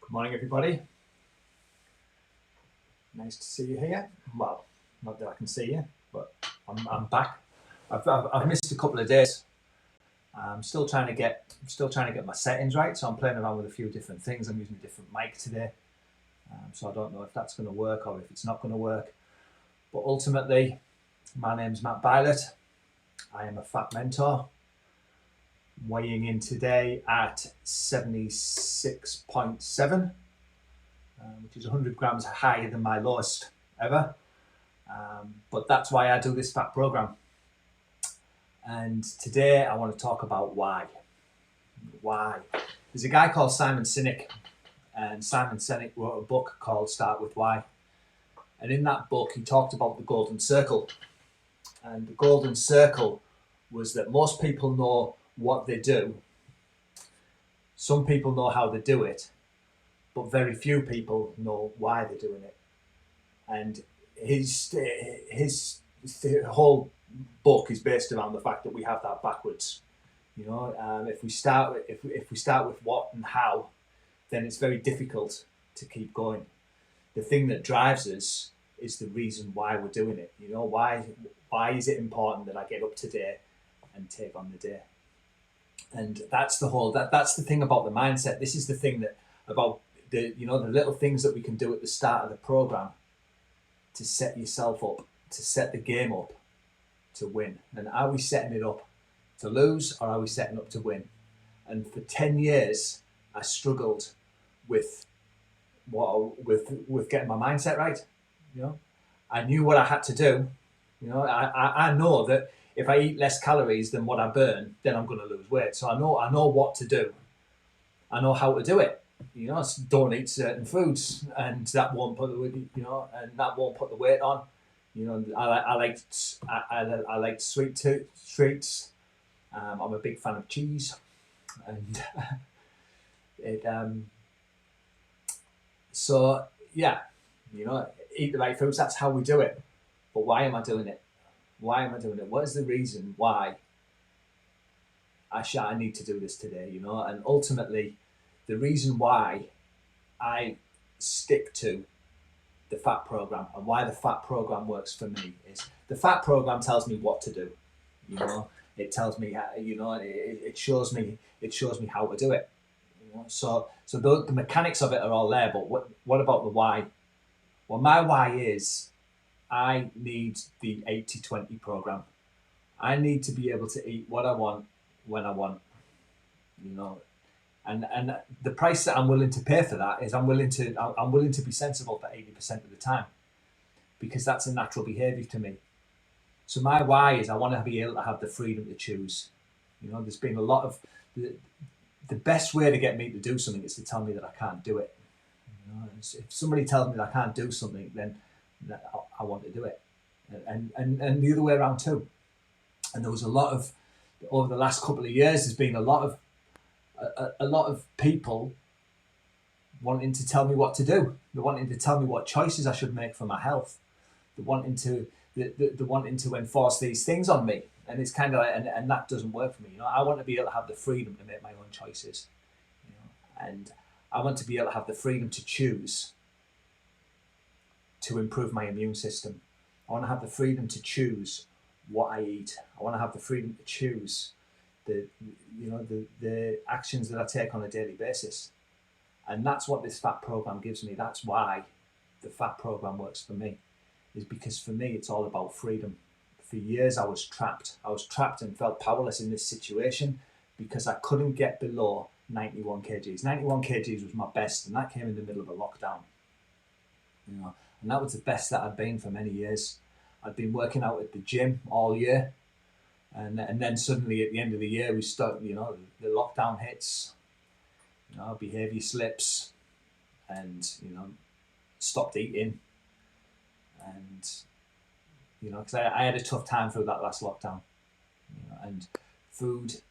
Good morning, everybody. Nice to see you here. Well, not that I can see you, but I'm back. I've missed a couple of days. I'm still trying to get my settings right, so I'm playing around with a few different things. I'm using a different mic today, so I don't know if that's going to work or if it's not going to work. But ultimately, my name's Matt Bylett. I am a fat mentor, weighing in today at 76.7. Which is 100 grams higher than my lowest ever. But that's why I do this fat program. And today I want to talk about why. Why? There's a guy called Simon Sinek, and Simon Sinek wrote a book called Start With Why. And in that book, he talked about the golden circle. And the golden circle was that most people know what they do. Some people know how they do it, but very few people know why they're doing it. And his whole book is based around the fact that we have that backwards. If we start with what and how, then it's very difficult to keep going. The thing that drives us is the reason why we're doing it. Why is it important that I get up today and take on the day? And that's the thing about the mindset. This is the thing that about the little things that we can do at the start of the program to set yourself up, to set the game up to win. And are we setting it up to lose, or are we setting up to win? And for 10 years, I struggled with getting my mindset right. I knew what I had to do. I know that if I eat less calories than what I burn, then I'm going to lose weight. So I know what to do. I know how to do it. Don't eat certain foods, and that won't put the weight on. I like sweet treats. I'm a big fan of cheese, and eat the right foods. That's how we do it. But why am I doing it? Why am I doing it? What is the reason why I need to do this today? And ultimately, the reason why I stick to the fat program and why the fat program works for me is the fat program tells me what to do. It tells me how, it shows me how to do it. So the mechanics of it are all there, but what about the why? Well, my why is I need the 80-20 program. I need to be able to eat what I want when I want. And the price that I'm willing to pay for that is I'm willing to be sensible for 80% of the time, because that's a natural behaviour to me. So my why is I want to be able to have the freedom to choose. There's been a lot of the best way to get me to do something is to tell me that I can't do it. If somebody tells me that I can't do something, then I want to do it, and the other way around too. And there was a lot of, over the last couple of years, there's been a lot of people wanting to tell me what to do. They're wanting to tell me what choices I should make for my health. They're wanting to enforce these things on me, and it's kind of like, and that doesn't work for me. I want to be able to have the freedom to make my own choices, and I want to be able to have the freedom to choose to improve my immune system. I want to have the freedom to choose what I eat. I want to have the freedom to choose the actions that I take on a daily basis. And that's what this fat program gives me. That's why the fat program works for me, is because for me it's all about freedom. For years I was trapped and felt powerless in this situation because I couldn't get below 91 kgs. 91 kgs was my best, and that came in the middle of a lockdown. And that was the best that I'd been for many years. I'd been working out at the gym all year, and then suddenly at the end of the year we start, the lockdown hits, behaviour slips, and stopped eating, and because I had a tough time through that last lockdown, and food,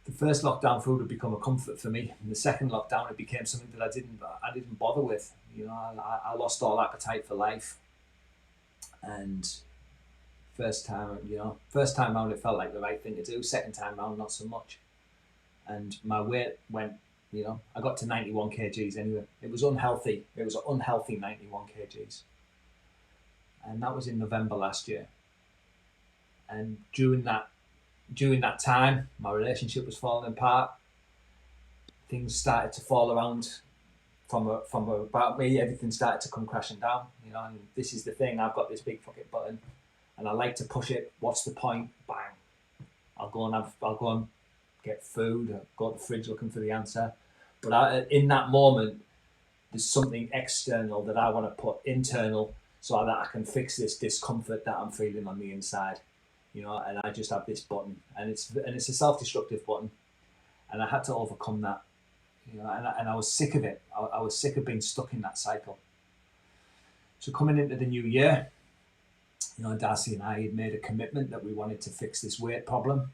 the first lockdown food had become a comfort for me. In the second lockdown, it became something that I didn't bother with. I lost all appetite for life. And first time round, it felt like the right thing to do. Second time round, not so much. and my weight went, I got to 91 kgs anyway. It was unhealthy. It was an unhealthy 91 kgs. And that was in November last year. And during that time, my relationship was falling apart. Things started to fall around from about me. Everything started to come crashing down. And this is the thing. I've got this big fucking button, and I like to push it. What's the point? Bang! I'll go and get food. I'll go to the fridge looking for the answer. But in that moment, there's something external that I want to put internal, so that I can fix this discomfort that I'm feeling on the inside. And I just have this button, and it's a self-destructive button, and I had to overcome that. And I was sick of it. I was sick of being stuck in that cycle. So coming into the new year, Darcy and I had made a commitment that we wanted to fix this weight problem,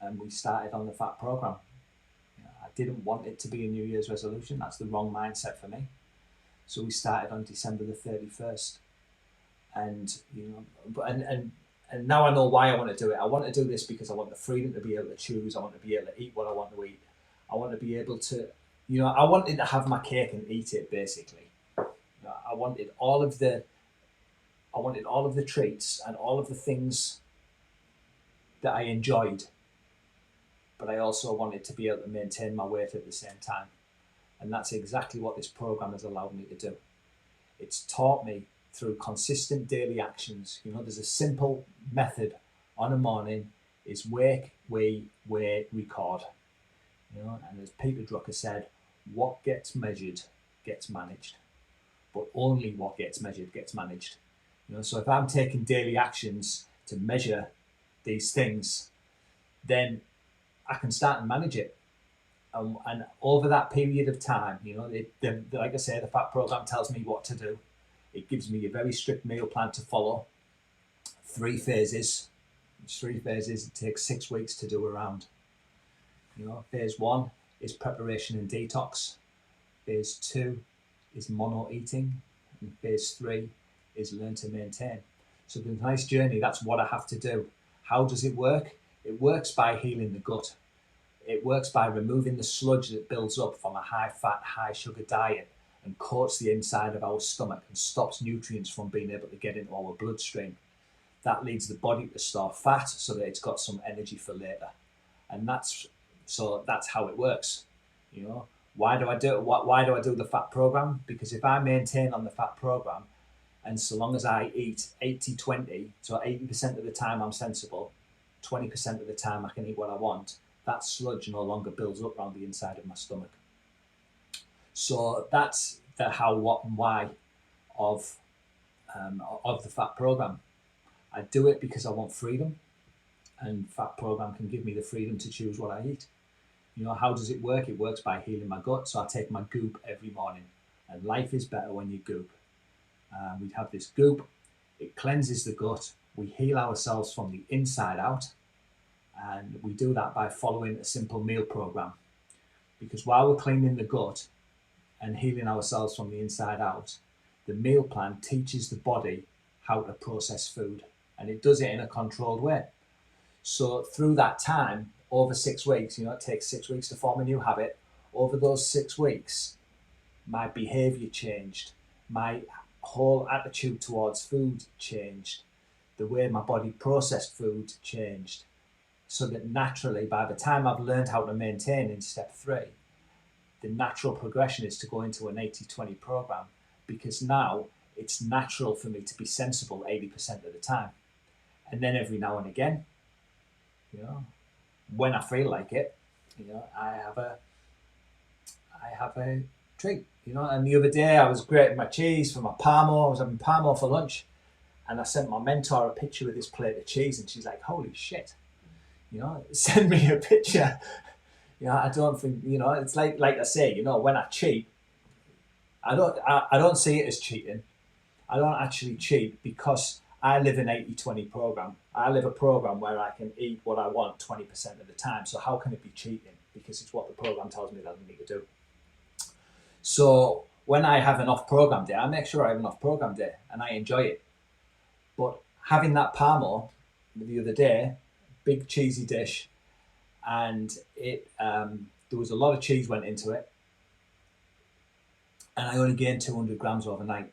and we started on the fat program. I didn't want it to be a New Year's resolution. That's the wrong mindset for me. So we started on December the 31st, and and now I know why I want to do it. I want to do this because I want the freedom to be able to choose. I want to be able to eat what I want to eat. I want to be able to, I wanted to have my cake and eat it, basically. I wanted all of the treats and all of the things that I enjoyed, but I also wanted to be able to maintain my weight at the same time. And that's exactly what this program has allowed me to do. It's taught me through consistent daily actions. There's a simple method on a morning is wake, weigh, record. And as Peter Drucker said, what gets measured gets managed, but only what gets measured gets managed. So if I'm taking daily actions to measure these things, then I can start and manage it. And over that period of time, like I say, the fat program tells me what to do. It gives me a very strict meal plan to follow. 3 phases. It's 3 phases. It takes 6 weeks to do around. Phase 1 is preparation and detox. Phase 2 is mono eating. And phase 3 is learn to maintain. So the nice journey, that's what I have to do. How does it work? It works by healing the gut. It works by removing the sludge that builds up from a high-fat, high-sugar diet and coats the inside of our stomach and stops nutrients from being able to get into our bloodstream. That leads the body to store fat so that it's got some energy for later. And that's how it works. Why do I do the fat program? Because if I maintain on the fat program, and so long as I eat 80-20, so 80% of the time I'm sensible, 20% of the time I can eat what I want, that sludge no longer builds up around the inside of my stomach. So that's the how, what, and why of the fat program. I do it because I want freedom, and fat program can give me the freedom to choose what I eat. How does it work? It works by healing my gut. So I take my goop every morning, and life is better when you goop. We have this goop. It cleanses the gut. We heal ourselves from the inside out, and we do that by following a simple meal program. Because while we're cleaning the gut and healing ourselves from the inside out, the meal plan teaches the body how to process food, and it does it in a controlled way. So through that time, over 6 weeks, it takes 6 weeks to form a new habit. Over those 6 weeks, my behavior changed. My whole attitude towards food changed. The way my body processed food changed. So that naturally, by the time I've learned how to maintain in step 3, the natural progression is to go into an 80-20 program, because now it's natural for me to be sensible 80% of the time. And then every now and again, when I feel like it, I have a treat, And the other day I was grating my cheese for my parmo. I was having parmo for lunch, and I sent my mentor a picture of this plate of cheese, and she's like, "Holy shit!" Send me a picture. I don't think, it's like I say, when I cheat, I don't see it as cheating. I don't actually cheat because I live an 80-20 program. I live a program where I can eat what I want 20% of the time. So how can it be cheating? Because it's what the program tells me that I need to do. So when I have an off-program day, I make sure I have an off-program day and I enjoy it. But having that parmo the other day, big cheesy dish, and it there was a lot of cheese went into it, and I only gained 200 grams overnight.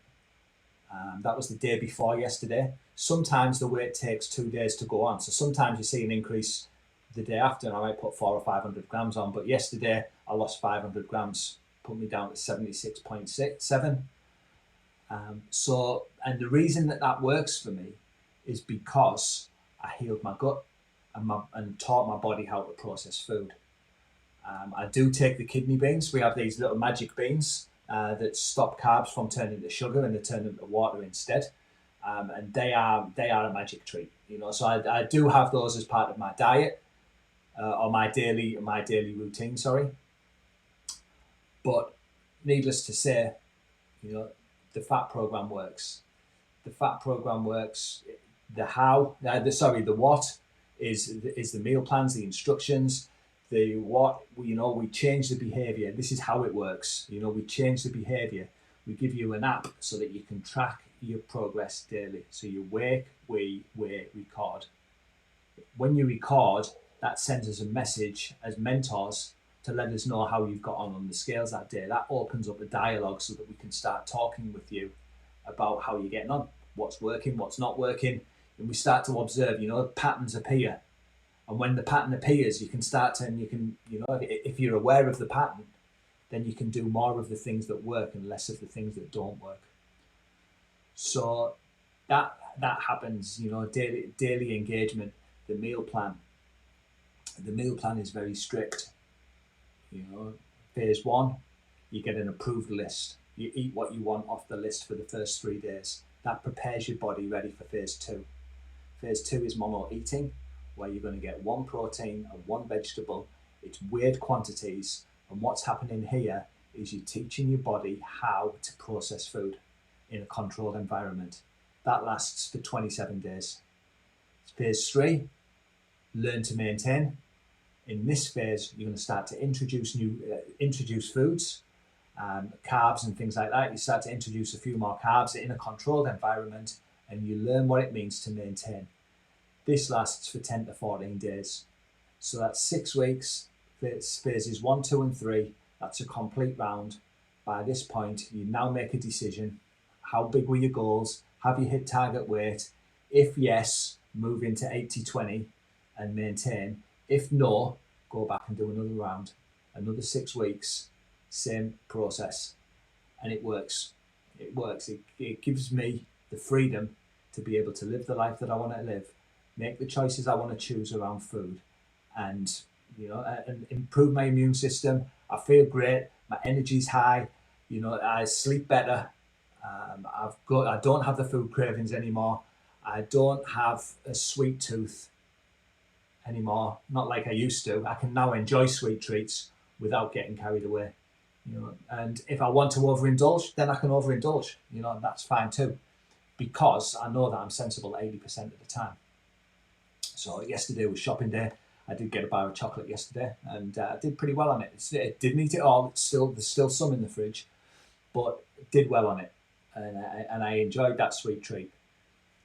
That was the day before yesterday. Sometimes the weight takes 2 days to go on, so sometimes you see an increase the day after, and I might put 400 or 500 grams on. But yesterday I lost 500 grams, put me down to 76.7. And the reason that works for me is because I healed my gut and taught my body how to process food. I do take the kidney beans. We have these little magic beans that stop carbs from turning to sugar, and they turn into water instead. And they are a magic treat, So I do have those as part of my diet or my daily routine. Sorry, but needless to say, the fat program works. The fat program works. The what is the meal plans, the instructions. The what, we change the behavior. This is how it works. We change the behavior. We give you an app so that you can track your progress daily. So you wake, we record. When you record, that sends us a message as mentors to let us know how you've got on the scales that day. That opens up a dialogue so that we can start talking with you about how you're getting on, what's working, what's not working, and we start to observe. Patterns appear. And when the pattern appears, you can start to, and you can, if you're aware of the pattern, then you can do more of the things that work and less of the things that don't work. So that happens, daily engagement. The meal plan is very strict. Phase 1, you get an approved list. You eat what you want off the list for the first 3 days. That prepares your body ready for phase 2. Phase 2 is mono eating, where you're going to get 1 protein and 1 vegetable. It's weird quantities, and what's happening here is you're teaching your body how to process food in a controlled environment. That lasts for 27 days. Phase 3, learn to maintain. In this phase, you're going to start to introduce foods, carbs and things like that. You start to introduce a few more carbs in a controlled environment, and you learn what it means to maintain. This lasts for 10 to 14 days. So that's 6 weeks. Phases 1, 2, and 3. That's a complete round. By this point, you now make a decision. How big were your goals? Have you hit target weight? If yes, move into 80-20 and maintain. If no, go back and do another round. Another 6 weeks, same process. And it works. It works. It gives me the freedom to be able to live the life that I want to live, make the choices I want to choose around food, and and improve my immune system. I feel great. My energy's high. I sleep better. I don't have the food cravings anymore. I don't have a sweet tooth anymore. Not like I used to. I can now enjoy sweet treats without getting carried away. And if I want to overindulge, then I can overindulge. That's fine too, because I know that I'm sensible 80% of the time. So yesterday was shopping day. I did get a bar of chocolate yesterday, and I did pretty well on it. It didn't eat it all. There's still some in the fridge, but did well on it, and I enjoyed that sweet treat.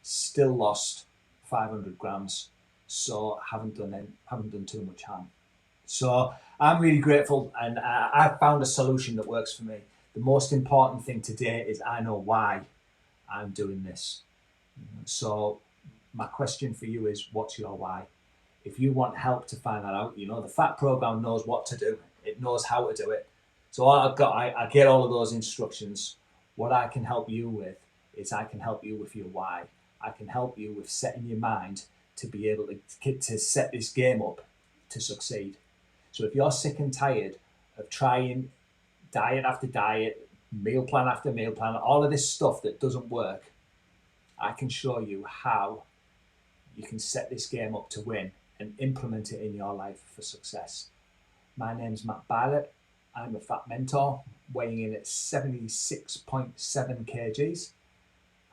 Still lost 500 grams, so haven't done too much harm. So I'm really grateful, and I've found a solution that works for me. The most important thing today is I know why I'm doing this. So my question for you is, what's your why? If you want help to find that out, the fat program knows what to do. It knows how to do it. So I get all of those instructions. What I can help you with is I can help you with your why. I can help you with setting your mind to be able to set this game up to succeed. So if you're sick and tired of trying diet after diet, meal plan after meal plan, all of this stuff that doesn't work, I can show you how you can set this game up to win and implement it in your life for success. My name's Matt Bartlett. I'm a fat mentor, weighing in at 76.7 kgs.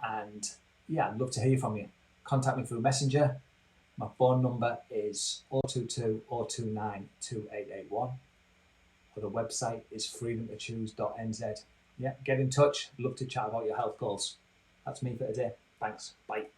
And yeah, I'd love to hear from you. Contact me through Messenger. My phone number is 022 029 2881. Or the website is freedomtochoose.nz. Yeah, get in touch. Love to chat about your health goals. That's me for today. Thanks. Bye.